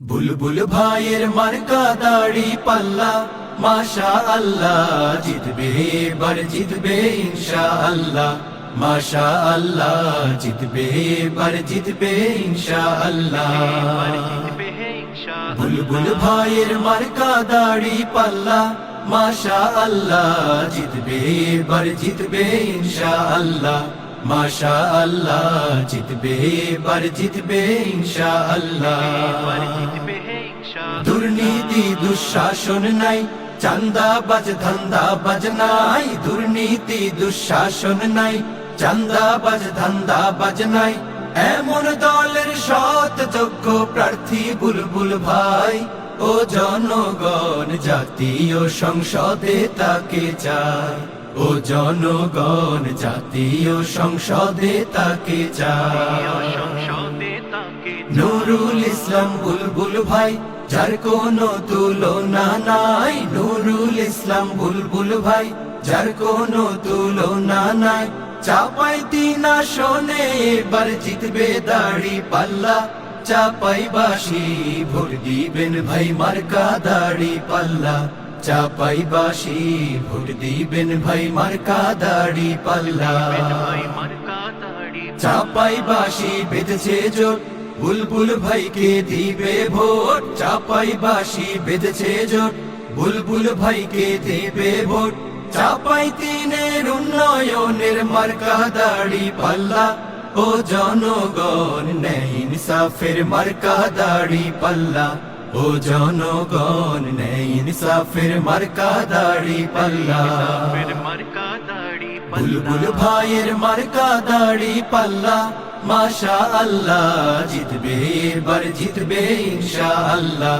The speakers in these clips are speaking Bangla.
বুলবুল ভাইয়ের মার্কা দাড়ি পাল্লা মাশাআল্লাহ জিতবে এবার জিতবে ইনশাআল্লাহ মাশাআল্লাহ জিতবে এবার জিতবে ইনশাআল্লাহ বুলবুল ভাইয়ের মার্কা দাড়ি পাল্লা মাশাআল্লাহ জিতবে এবার জিতবে ইনশাআল্লাহ মাশাআল্লাহ জিতবে এবার জিতবে ইনশাআল্লাহ দুর্নীতি দুঃশাসন নাই চাঁদাবাজ ধান্দাবাজ নাই দুর্নীতি দুঃশাসন নাই চাঁদাবাজ ধান্দাবাজ নাই এমন দলের সৎ যোগ্য প্রার্থী বুলবুল ভাই ও জনগণ জাতীয় সংসদে তাকে চায় ও জনগণ জাতীয় সংসদে তাকে চায় নুরুল ইসলাম বুলবুল ভাই যার কোনো তুলনা নাই নুরুল ইসলাম বুলবুল ভাই যার কোনো তুলনা নাই চাপাই তিন আসনে এবার জিতবে দাড়ি পাল্লা চাপাই বাসি ভোট দিবেন ভাই মার্কা দাড়ি পাল্লা চাপাই বাসি ভোট দিবেন ভাই মার্কা দাড়ি পাল্লা চাপাই বাসি বেঁধেছে জোট বুলবুল ভাইকে দিবে ভোট চাপাই বাসি বেঁধেছে জোট বুলবুল ভাইকে দিবে ভোট চাপাই তিনের উন্নয়নের মার্কা দাড়ি পাল্লা ও জনগণ ন্যায় ইনসাফের মার্কা দাড়ি পাল্লা ও জনগণ ন্যায় ইনসাফের মার্কা দাড়ি পাল্লা বুলবুল ভাইয়ের মার্কা দাড়ি পাল্লা মাশাআল্লাহ জিতবে এবার জিতবে ইনশাআল্লাহ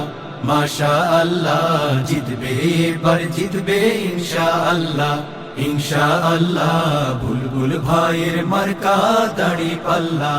মাশাআল্লাহ জিতবে এবার জিতবে ইনশাআল্লাহ ইনশাআল্লাহ বুলবুল ভাইয়ের মার্কা দাড়ি পাল্লা।